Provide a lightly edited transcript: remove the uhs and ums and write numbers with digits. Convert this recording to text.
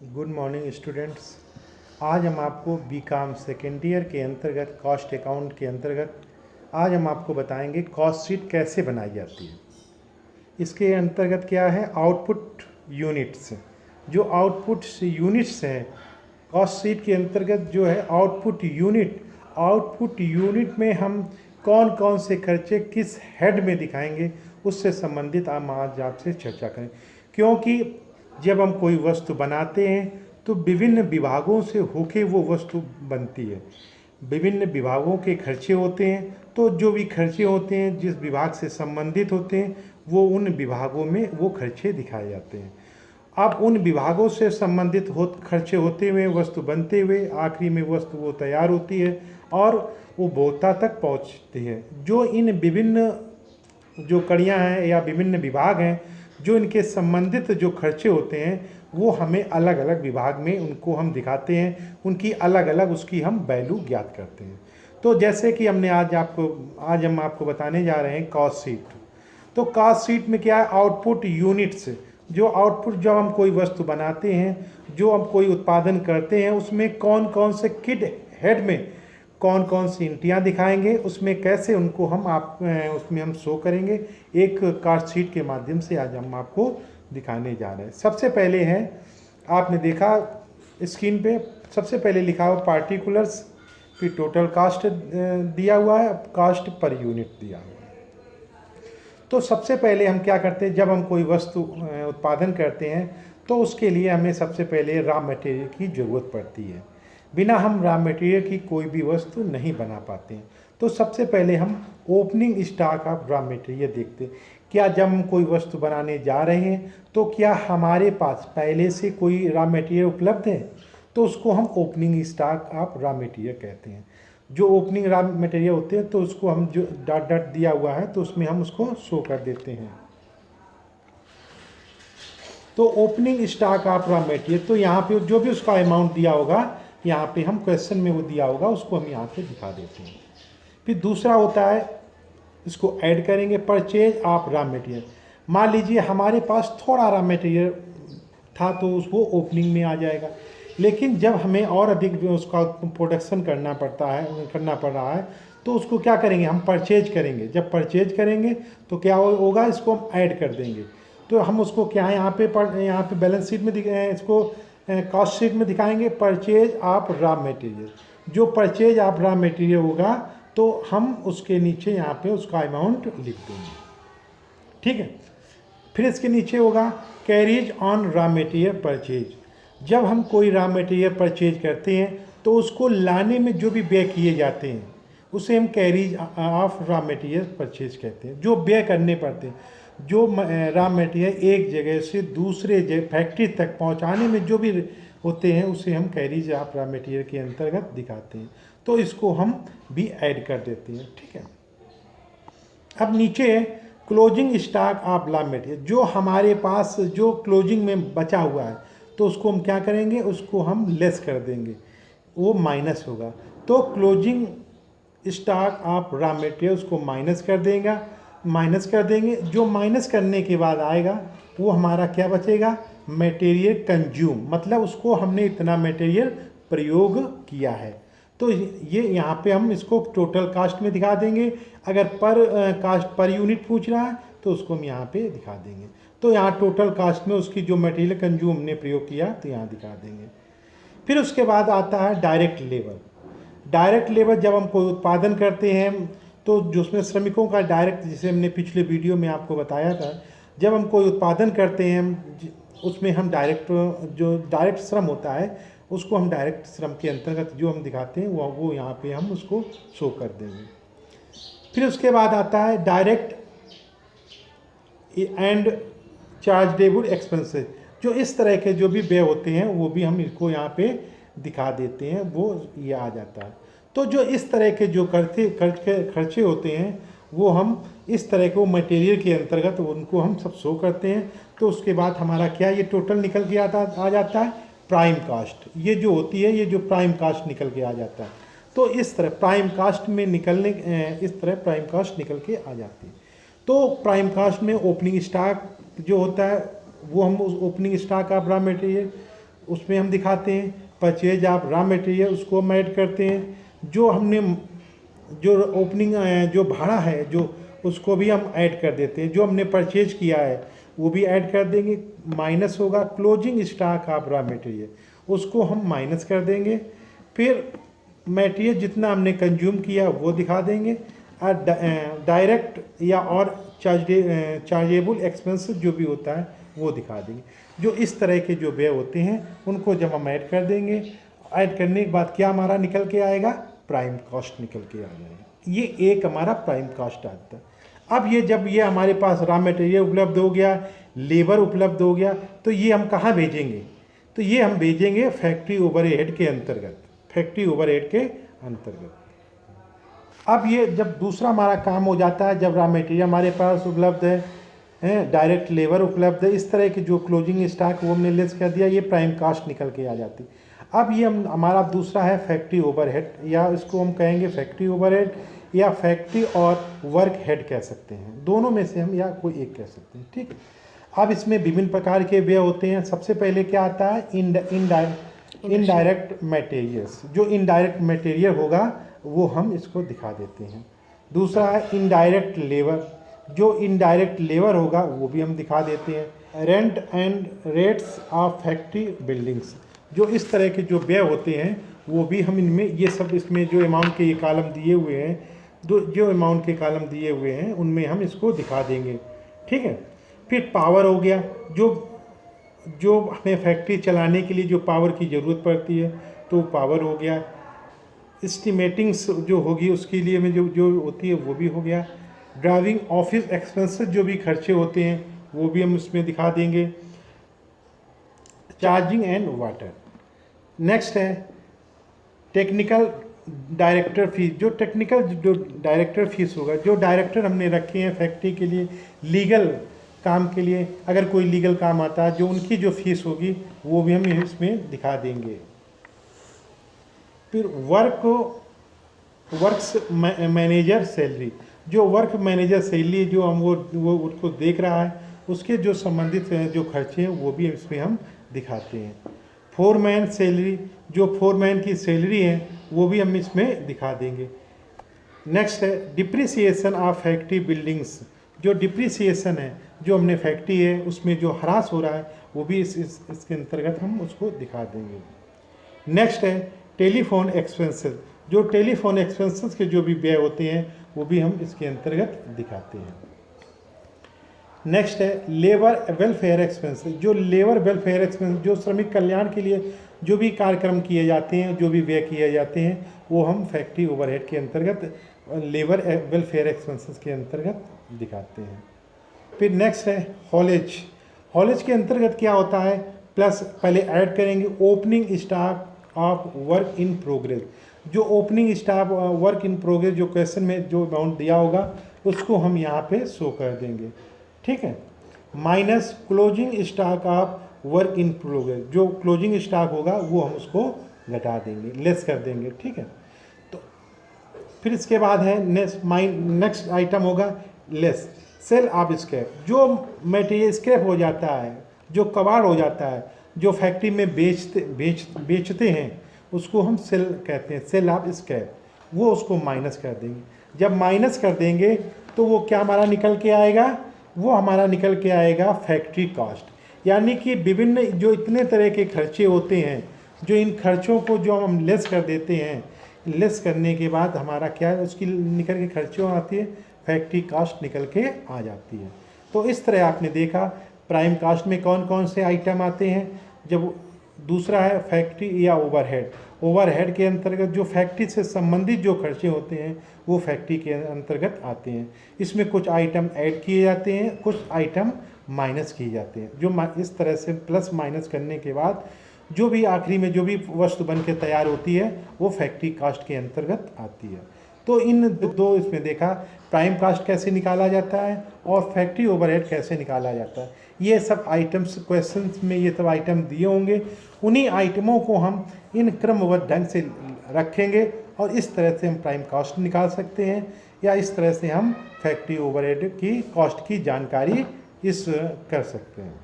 Good morning students. आज हम आपको बीकॉम सेकेंड ईयर के अंतर्गत कॉस्ट अकाउंट के अंतर्गत आज हम आपको बताएंगे कॉस्ट शीट कैसे बनाई जाती है। इसके अंतर्गत क्या है, आउटपुट यूनिट्स। जो आउटपुट यूनिट्स हैं कॉस्ट शीट के अंतर्गत जो है आउटपुट यूनिट में हम कौन कौन से खर्चे किस हेड में दिखाएंगे उससे संबंधित हम आज आपसे चर्चा करें। क्योंकि जब हम कोई वस्तु बनाते हैं तो विभिन्न विभागों से होके वो वस्तु बनती है, विभिन्न विभागों के खर्चे होते हैं। तो जो भी खर्चे होते हैं जिस विभाग से संबंधित होते हैं वो उन विभागों में वो खर्चे दिखाए जाते हैं। अब उन विभागों से संबंधित खर्चे होते हुए वस्तु बनते हुए आखिरी में वस्तु वो तैयार होती है और वो उपभोक्ता तक पहुंचती है। जो इन विभिन्न जो कड़ियाँ हैं या विभिन्न विभाग हैं जो इनके संबंधित जो खर्चे होते हैं वो हमें अलग अलग विभाग में उनको हम दिखाते हैं, उनकी अलग अलग उसकी हम वैल्यू ज्ञात करते हैं। तो जैसे कि आज हम आपको बताने जा रहे हैं कॉस्ट शीट। तो कॉस्ट शीट में क्या है, आउटपुट यूनिट्स। जो आउटपुट जब हम कोई वस्तु बनाते हैं, जो हम कोई उत्पादन करते हैं, उसमें कौन कौन से किड हेड में कौन कौन सी इंटियाँ दिखाएंगे, उसमें कैसे उनको उसमें हम शो करेंगे, एक कार्ड शीट के माध्यम से आज हम आपको दिखाने जा रहे हैं। सबसे पहले है, आपने देखा स्क्रीन पे सबसे पहले लिखा हुआ पार्टिकुलर्स, फिर टोटल कास्ट दिया हुआ है, कास्ट पर यूनिट दिया हुआ है। तो सबसे पहले हम क्या करते हैं, जब हम कोई वस्तु उत्पादन करते हैं तो उसके लिए हमें सबसे पहले रॉ मटेरियल की ज़रूरत पड़ती है। बिना हम रॉ मटेरियल की कोई भी वस्तु नहीं बना पाते हैं। तो सबसे पहले हम opening stock of raw material देखते हैं। क्या जब हम कोई वस्तु बनाने जा रहे हैं तो क्या हमारे पास पहले से कोई रॉ मटेरियल उपलब्ध है, तो उसको हम opening stock of raw material कहते हैं। जो ओपनिंग रॉ मटेरियल होते हैं तो उसको हम जो डॉट डॉट दिया हुआ है तो उसमें हम उसको शो कर देते हैं। तो opening stock of raw material, तो यहाँ पे जो भी उसका अमाउंट दिया होगा, यहाँ पे हम क्वेश्चन में वो दिया होगा उसको हम यहाँ पे दिखा देते हैं। फिर दूसरा होता है, इसको ऐड करेंगे, परचेज ऑफ रॉ मटेरियल। मान लीजिए हमारे पास थोड़ा रॉ मटेरियल था तो उसको ओपनिंग में आ जाएगा, लेकिन जब हमें और अधिक उसका प्रोडक्शन करना पड़ रहा है तो उसको क्या करेंगे, हम परचेज करेंगे। जब परचेज करेंगे तो क्या होगा, इसको हम ऐड कर देंगे। तो हम उसको क्या है, यहाँ पे बैलेंस शीट में इसको कॉस्ट शीट में दिखाएंगे परचेज ऑफ रॉ मटेरियल। जो परचेज ऑफ रॉ मटेरियल होगा तो हम उसके नीचे यहाँ पे उसका अमाउंट लिख देंगे, ठीक है। फिर इसके नीचे होगा carries on raw material purchase. जब हम कोई रॉ मटेरियल परचेज करते हैं तो उसको लाने में जो भी व्यय किए जाते हैं उसे हम carries of raw material purchase कहते हैं। जो व्यय करने पड़ते हैं, जो रॉ मटेरियल एक जगह से दूसरे जगह फैक्ट्री तक पहुंचाने में जो भी होते हैं उसे हम कैरीज ऑफ रॉ मटेरियल के अंतर्गत दिखाते हैं। तो इसको हम भी ऐड कर देते हैं, ठीक है। अब नीचे closing stock of raw material, जो हमारे पास जो क्लोजिंग में बचा हुआ है तो उसको हम क्या करेंगे, उसको हम लेस कर देंगे, वो माइनस होगा। तो closing stock of raw material उसको माइनस कर देंगे। जो माइनस करने के बाद आएगा वो हमारा क्या बचेगा, मटेरियल कंज्यूम, मतलब उसको हमने इतना मटेरियल प्रयोग किया है। तो ये यहाँ पे हम इसको टोटल कास्ट में दिखा देंगे। अगर कास्ट पर यूनिट पूछ रहा है तो उसको हम यहाँ पे दिखा देंगे। तो यहाँ टोटल कास्ट में उसकी जो मटेरियल कंज्यूम हमने प्रयोग किया तो यहाँ दिखा देंगे। फिर उसके बाद आता है डायरेक्ट लेबर। डायरेक्ट लेबर जब हम कोई उत्पादन करते हैं तो जो उसमें श्रमिकों का डायरेक्ट, जिसे हमने पिछले वीडियो में आपको बताया था, जब हम कोई उत्पादन करते हैं उसमें हम जो डायरेक्ट श्रम होता है उसको हम डायरेक्ट श्रम के अंतर्गत जो हम दिखाते हैं वो यहाँ पे हम उसको शो कर देंगे। फिर उसके बाद आता है डायरेक्ट एंड चार्जेबल एक्सपेंसेस। जो इस तरह के जो भी व्यय होते हैं वो भी हम इसको यहाँ पे दिखा देते हैं, वो ये आ जाता है। तो जो इस तरह के जो खर्चे होते हैं वो हम इस तरह के मटेरियल के अंतर्गत उनको हम सब शो करते हैं। तो उसके बाद हमारा क्या, ये टोटल निकल के आ जाता है प्राइम कास्ट। ये जो होती है, ये जो प्राइम कास्ट निकल के आ जाता है। तो इस तरह प्राइम कास्ट निकल के आ जाती है। तो प्राइम कास्ट में ओपनिंग स्टॉक जो होता है वो हम उस opening stock of raw material उसमें हम दिखाते हैं। परचेज ऑफ रॉ मटेरियल उसको हम ऐड करते हैं। जो हमने जो ओपनिंग जो भाड़ा है जो उसको भी हम ऐड कर देते हैं। जो हमने परचेज किया है वो भी ऐड कर देंगे। माइनस होगा closing stock of raw material, उसको हम माइनस कर देंगे। फिर मटेरियल जितना हमने कंज्यूम किया वो दिखा देंगे। और डायरेक्ट या और चार्जेबल एक्सपेंसेस जो भी होता है वो दिखा देंगे। जो इस तरह के जो व्यय होते हैं उनको जब हम ऐड कर देंगे, ऐड करने के बाद क्या हमारा निकल के आएगा, प्राइम कॉस्ट निकल के आ जाएगा। ये एक हमारा प्राइम कॉस्ट आता है। अब ये जब ये हमारे पास रॉ मटेरियल उपलब्ध हो गया, लेबर उपलब्ध हो गया, तो ये हम कहाँ भेजेंगे, तो ये हम भेजेंगे फैक्ट्री ओवरहेड के अंतर्गत, फैक्ट्री ओवरहेड के अंतर्गत। अब ये जब दूसरा हमारा काम हो जाता है, जब रॉ मटेरियल हमारे पास उपलब्ध है, डायरेक्ट लेबर उपलब्ध है, इस तरह के जो क्लोजिंग स्टॉक वो हमने लेस कर दिया, ये प्राइम कास्ट निकल के आ जाती। अब ये हमारा दूसरा है फैक्ट्री ओवरहेड, या इसको हम कहेंगे फैक्ट्री ओवरहेड या फैक्ट्री और वर्क हेड कह सकते हैं, दोनों में से हम या कोई एक कह सकते हैं। ठीक। अब इसमें विभिन्न प्रकार के व्यय होते हैं। सबसे पहले क्या आता है, इनडायरेक्ट मटेरियल्स। जो इनडायरेक्ट मटेरियल होगा वो हम इसको दिखा देते हैं। दूसरा है इनडायरेक्ट लेबर, जो इनडायरेक्ट लेबर होगा वो भी हम दिखा देते हैं। Rent and rates of factory buildings, जो इस तरह के जो व्यय होते हैं वो भी हम इनमें, ये सब इसमें जो अमाउंट के ये कॉलम दिए हुए हैं, जो अमाउंट के कॉलम दिए हुए हैं उनमें हम इसको दिखा देंगे। ठीक है। फिर पावर हो गया, जो हमें फैक्ट्री चलाने के लिए जो पावर की ज़रूरत पड़ती है तो पावर हो गया। एस्टिमेटिंग्स जो होगी उसके लिए में जो होती है वो भी हो गया। ड्राइविंग ऑफिस एक्सपेंसेस जो भी खर्चे होते हैं वो भी हम इसमें दिखा देंगे। Charging and water. नेक्स्ट है टेक्निकल डायरेक्टर फीस। जो टेक्निकल जो डायरेक्टर फीस होगा, जो डायरेक्टर हमने रखे हैं फैक्ट्री के लिए लीगल काम के लिए, अगर कोई लीगल काम आता है जो उनकी जो फीस होगी वो भी हम इसमें दिखा देंगे। फिर वर्क्स मैनेजर सैलरी, जो वर्क मैनेजर सैलरी जो हम वो उसको देख रहा है उसके जो संबंधित जो खर्चे हैं वो भी इसमें हम दिखाते हैं। फोरमैन सैलरी, जो फोरमैन की सैलरी है वो भी हम इसमें दिखा देंगे। नेक्स्ट है डिप्रिसिएशन ऑफ फैक्ट्री बिल्डिंग्स, जो डिप्रिसिएशन है जो हमने फैक्ट्री है उसमें जो ह्रास हो रहा है वो भी इसके अंतर्गत हम उसको दिखा देंगे। नेक्स्ट है टेलीफोन एक्सपेंसेस, जो टेलीफोन एक्सपेंसेस के जो भी व्यय होते हैं वो भी हम इसके अंतर्गत दिखाते हैं। नेक्स्ट है लेबर वेलफेयर एक्सपेंसेस, जो लेबर वेलफेयर एक्सपेंस, जो श्रमिक कल्याण के लिए जो भी कार्यक्रम किए जाते हैं, जो भी व्यय किए जाते हैं वो हम फैक्ट्री ओवरहेड के अंतर्गत लेबर वेलफेयर एक्सपेंसेस के अंतर्गत दिखाते हैं। फिर नेक्स्ट है हॉलेज। हॉलेज के अंतर्गत क्या होता है, प्लस पहले ऐड करेंगे opening stock of work in progress. जो opening stock work in progress जो क्वेश्चन में जो अमाउंट दिया होगा उसको हम यहाँ पे शो कर देंगे। ठीक है। Minus closing stock of work in progress, जो क्लोजिंग स्टॉक होगा वो हम उसको घटा देंगे, लेस कर देंगे। ठीक है। तो फिर इसके बाद है नेक्स्ट आइटम होगा लेस सेल ऑफ स्क्रैप, जो मटेरियल स्क्रैप हो जाता है, जो कबाड़ हो जाता है, जो फैक्ट्री में बेचते हैं उसको हम सेल कहते हैं, सेल ऑफ स्क्रैप, वो उसको माइनस कर देंगे। जब माइनस कर देंगे तो वो क्या हमारा निकल के आएगा, वो हमारा निकल के आएगा फैक्ट्री कॉस्ट। यानी कि विभिन्न जो इतने तरह के खर्चे होते हैं, जो इन खर्चों को जो हम लेस कर देते हैं, लेस करने के बाद हमारा क्या है, उसकी निकल के खर्चों आती है, फैक्ट्री कॉस्ट निकल के आ जाती है। तो इस तरह आपने देखा प्राइम कॉस्ट में कौन कौन से आइटम आते हैं। जब दूसरा है फैक्ट्री या ओवरहेड, ओवरहेड के अंतर्गत जो फैक्ट्री से संबंधित जो खर्चे होते हैं वो फैक्ट्री के अंतर्गत आते हैं। इसमें कुछ आइटम ऐड किए जाते हैं, कुछ आइटम माइनस किए जाते हैं। जो इस तरह से प्लस माइनस करने के बाद जो भी आखिरी में जो भी वस्तु बन के तैयार होती है वो फैक्ट्री कॉस्ट के अंतर्गत आती है। तो इन दो इसमें देखा प्राइम कॉस्ट कैसे निकाला जाता है और फैक्ट्री ओवरहेड कैसे निकाला जाता है। ये सब आइटम्स क्वेश्चंस में ये सब आइटम दिए होंगे, उन्हीं आइटमों को हम इन क्रमबद्ध ढंग से रखेंगे और इस तरह से हम प्राइम कॉस्ट निकाल सकते हैं, या इस तरह से हम फैक्ट्री ओवरहेड की कॉस्ट की जानकारी कर सकते हैं।